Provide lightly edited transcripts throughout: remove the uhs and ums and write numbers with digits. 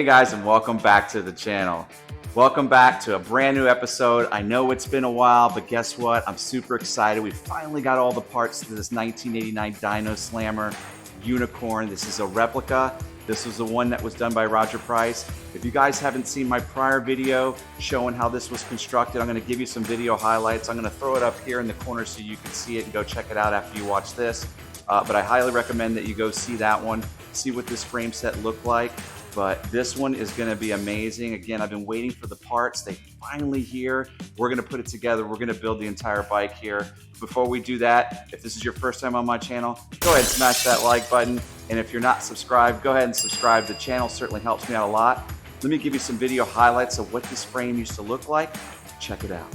Hey guys, and welcome back to the channel. Welcome back to a brand new episode. I know it's been a while, but guess what? I'm super excited. We finally got all the parts to this 1989 Dyno Slammer unicorn. This is a replica. This was the one that was done by Roger Price. If you guys haven't seen my prior video showing how this was constructed, I'm going to give you some video highlights. I'm going to throw it up here in the corner so you can see it and go check it out after you watch this. But I highly recommend that you go see that one, see what this frame set looked like. But this one is going to be amazing. Again, I've been waiting for the parts. They finally here. We're going to put it together. We're going to build the entire bike here. Before we do that, if this is your first time on my channel, go ahead and smash that like button. And if you're not subscribed, go ahead and subscribe. The channel certainly helps me out a lot. Let me give you some video highlights of what this frame used to look like. Check it out.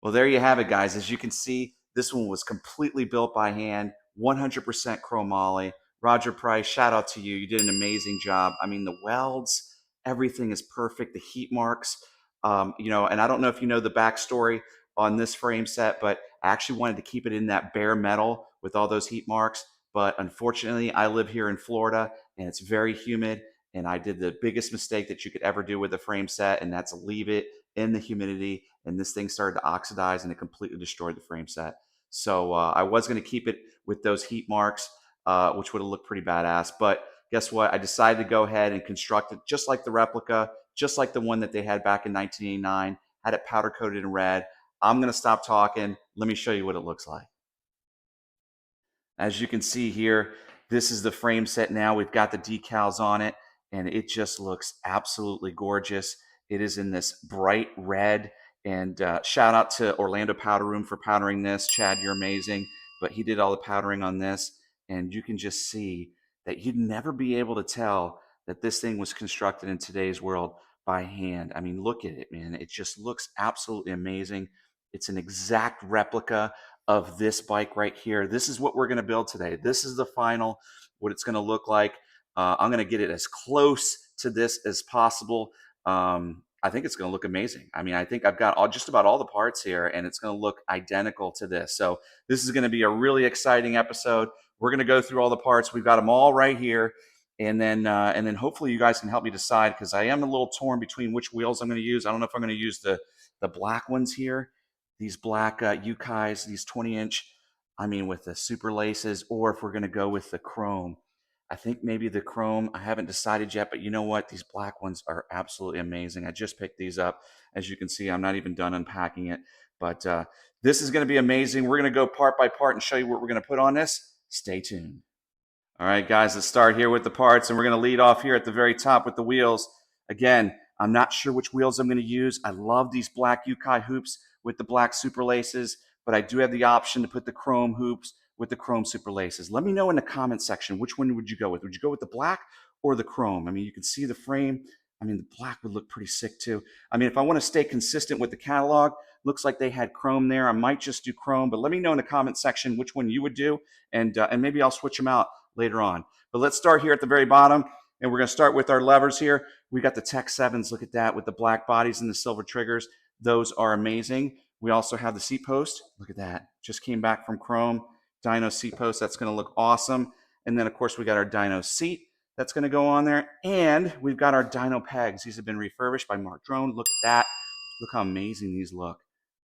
Well, there you have it, guys. As you can see, this one was completely built by hand, 100% chromoly. Roger Price, shout out to you. You did an amazing job. I mean, the welds, everything is perfect. The heat marks, and I don't know if you know the backstory on this frame set, but I actually wanted to keep it in that bare metal with all those heat marks. But unfortunately, I live here in Florida and it's very humid. And I did the biggest mistake that you could ever do with a frame set, and that's leave it in the humidity, and this thing started to oxidize and it completely destroyed the frame set. So I was going to keep it with those heat marks, which would have looked pretty badass. But guess what? I decided to go ahead and construct it just like the replica, just like the one that they had back in 1989, had it powder coated in red. I'm going to stop talking. Let me show you what it looks like. As you can see here, this is the frame set now. We've got the decals on it, and it just looks absolutely gorgeous. It is in this bright red, and shout out to Orlando Powder Room for powdering this. Chad, you're amazing. But he did all the powdering on this, and you can just see that you'd never be able to tell that this thing was constructed in today's world by hand. I mean, look at it, man. It just looks absolutely amazing. It's an exact replica of this bike right here. This is what we're going to build today. This is the final, what it's going to look like. I'm going to get it as close to this as possible. I think it's going to look amazing. I mean, I think I've got just about all the parts here, and it's going to look identical to this. So this is going to be a really exciting episode. We're going to go through all the parts. We've got them all right here. And then hopefully you guys can help me decide, because I am a little torn between which wheels I'm going to use. I don't know if I'm going to use the black ones here, these black Ukais, these 20-inch, I mean, with the super laces, or if we're going to go with the chrome. I think maybe the chrome. I haven't decided yet, but you know what? These black ones are absolutely amazing. I just picked these up. As you can see, I'm not even done unpacking it. But this is going to be amazing. We're going to go part by part and show you what we're going to put on this. Stay tuned. All right, guys, let's start here with the parts, and we're going to lead off here at the very top with the wheels. Again, I'm not sure which wheels I'm going to use. I love these black Ukai hoops with the black super laces, but I do have the option to put the chrome hoops with the chrome super laces. Let me know in the comment section, which one would you go with? Would you go with the black or the chrome? I mean, you can see the frame. I mean, the black would look pretty sick too. I mean, if I want to stay consistent with the catalog, looks like they had chrome there. I might just do chrome, but let me know in the comment section which one you would do, and maybe I'll switch them out later on. But let's start here at the very bottom, and we're going to start with our levers here. We got the Tech 7s. Look at that with the black bodies and the silver triggers. Those are amazing. We also have the seat post. Look at that. Just came back from chrome. Dyno seat post. That's going to look awesome. And then, of course, we got our Dyno seat that's going to go on there. And we've got our Dyno pegs. These have been refurbished by Mark Drone. Look at that. Look how amazing these look.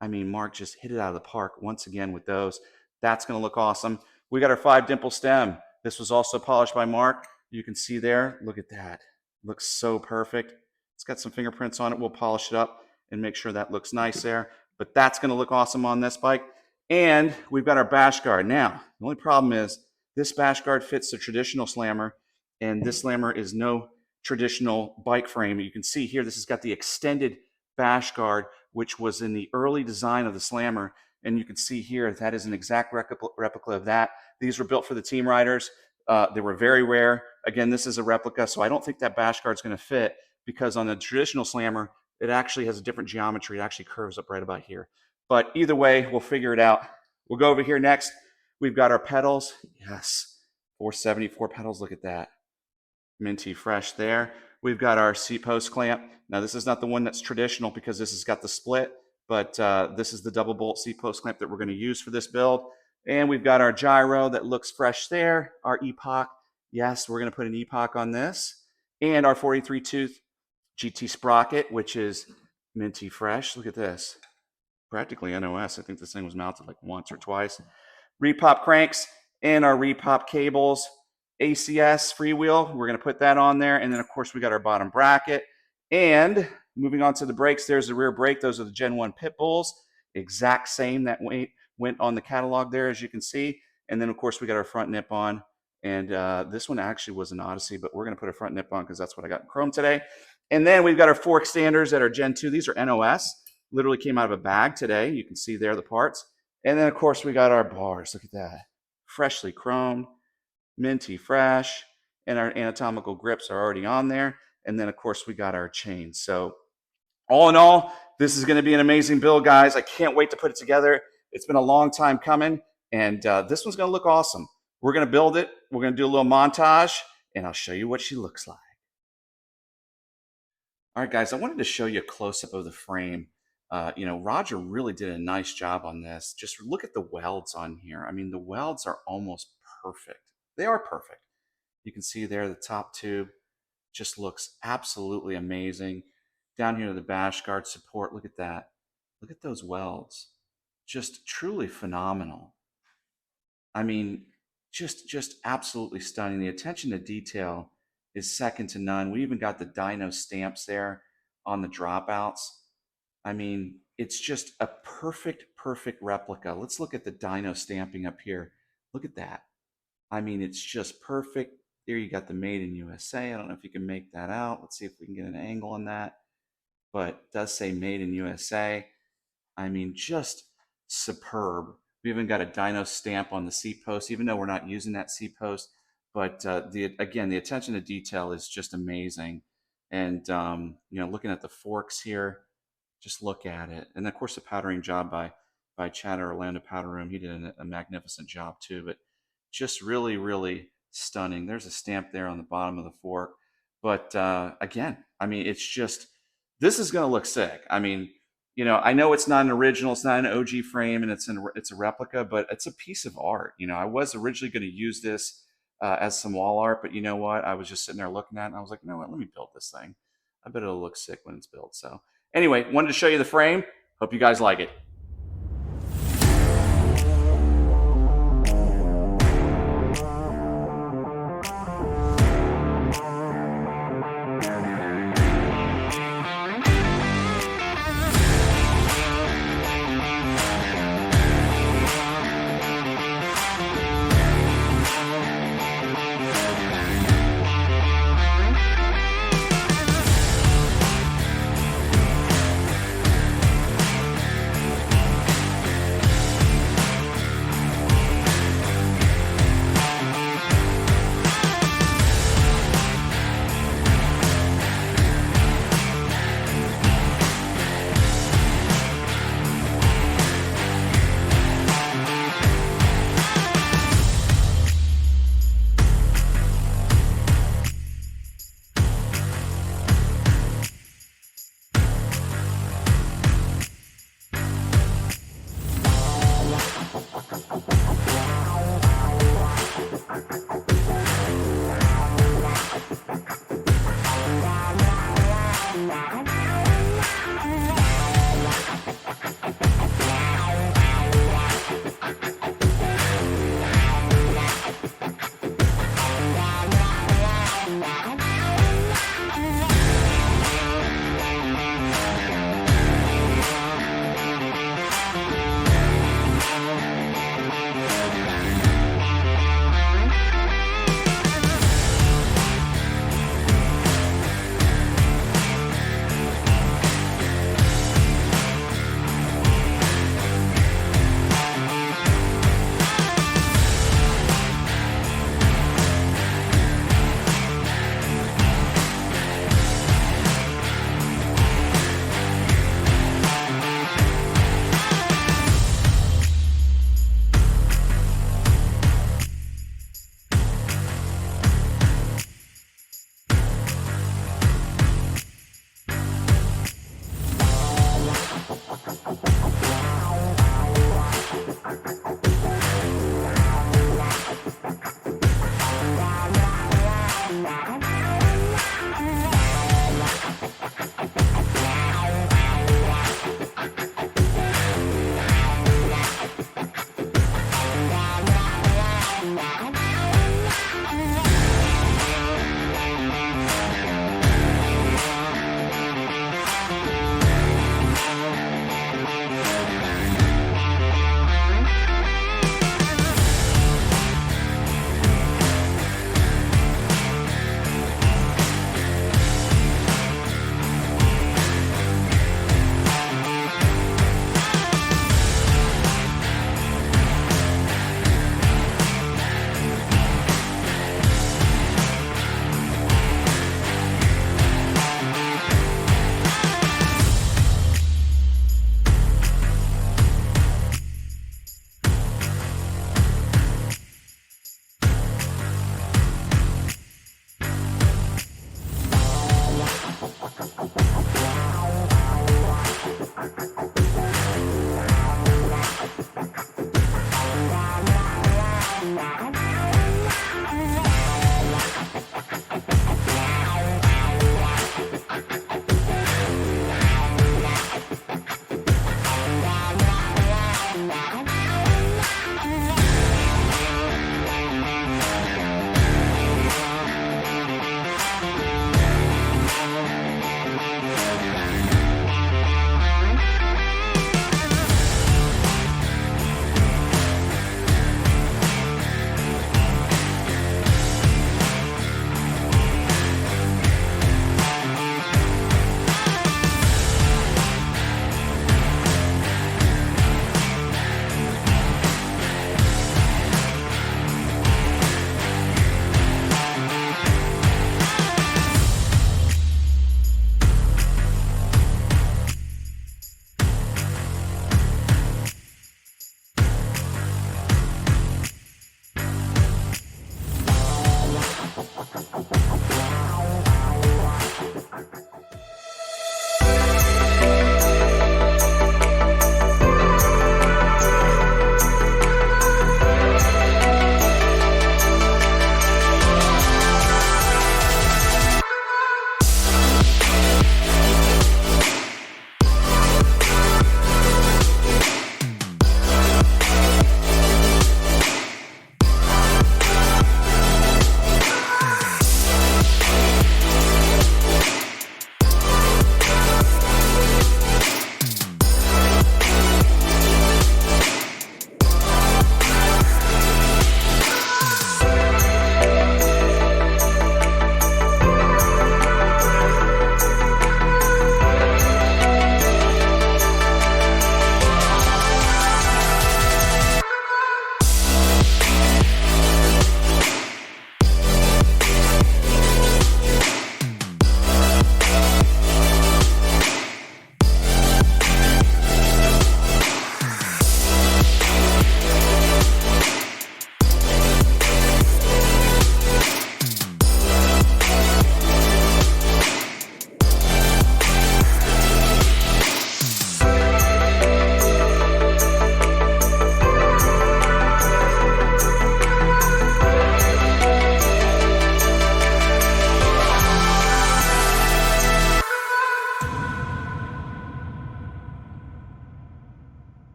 I mean, Mark just hit it out of the park once again with those. That's going to look awesome. We got our 5-dimple stem. This was also polished by Mark. You can see there. Look at that. Looks so perfect. It's got some fingerprints on it. We'll polish it up and make sure that looks nice there. But that's going to look awesome on this bike. And we've got our bash guard. Now, the only problem is this bash guard fits the traditional slammer, and this slammer is no traditional bike frame. You can see here, this has got the extended bash guard, which was in the early design of the slammer. And you can see here, that is an exact replica of that. These were built for the team riders. They were very rare. Again, this is a replica, so I don't think that bash guard is going to fit, because on the traditional slammer, it actually has a different geometry. It actually curves up right about here. But either way, we'll figure it out. We'll go over here next. We've got our pedals. Yes, 474 pedals. Look at that. Minty fresh there. We've got our seat post clamp. Now, this is not the one that's traditional because this has got the split, but this is the double bolt seat post clamp that we're going to use for this build. And we've got our gyro that looks fresh there. Our epoch. Yes, we're going to put an epoch on this. And our 43 tooth GT sprocket, which is minty fresh. Look at this. Practically NOS. I think this thing was mounted like once or twice. Repop cranks and our repop cables. ACS freewheel, we're going to put that on there. And then, of course, we got our bottom bracket. And moving on to the brakes, there's the rear brake. Those are the Gen 1 pit bulls. Exact same that went on the catalog there, as you can see. And then, of course, we got our front nip on. And this one actually was an Odyssey, but we're going to put a front nip on because that's what I got in chrome today. And then we've got our fork standers that are Gen 2. These are NOS. Literally came out of a bag today. You can see there the parts. And then, of course, we got our bars. Look at that. Freshly chromed, minty fresh, and our anatomical grips are already on there. And then, of course, we got our chains. So all in all, this is going to be an amazing build, guys. I can't wait to put it together. It's been a long time coming, and this one's going to look awesome. We're going to build it. We're going to do a little montage, and I'll show you what she looks like. All right, guys, I wanted to show you a close-up of the frame. Roger really did a nice job on this. Just look at the welds on here. I mean, the welds are almost perfect. They are perfect. You can see there the top tube just looks absolutely amazing. Down here to the bash guard support, look at that. Look at those welds. Just truly phenomenal. I mean, just absolutely stunning. The attention to detail is second to none. We even got the Dyno stamps there on the dropouts. I mean, it's just a perfect replica. Let's look at the Dyno stamping up here. Look at that. I mean, it's just perfect. There you got the Made in USA. I don't know if you can make that out. Let's see if we can get an angle on that. But it does say Made in USA. I mean, just superb. We even got a Dyno stamp on the seat post, even though we're not using that seat post. But again, the attention to detail is just amazing. And looking at the forks here, just look at it. And of course, the powdering job by Chad Orlando Powder Room, he did a magnificent job too. But just really stunning. There's a stamp there on the bottom of the fork. But again, I mean, it's just, this is going to look sick. I mean, I know it's not an original, it's not an OG frame, and it's a replica, but it's a piece of art. I was originally going to use this as some wall art, but you know what? I was just sitting there looking at it, and I was like, you know what? Let me build this thing. I bet it'll look sick when it's built. So anyway, wanted to show you the frame. Hope you guys like it.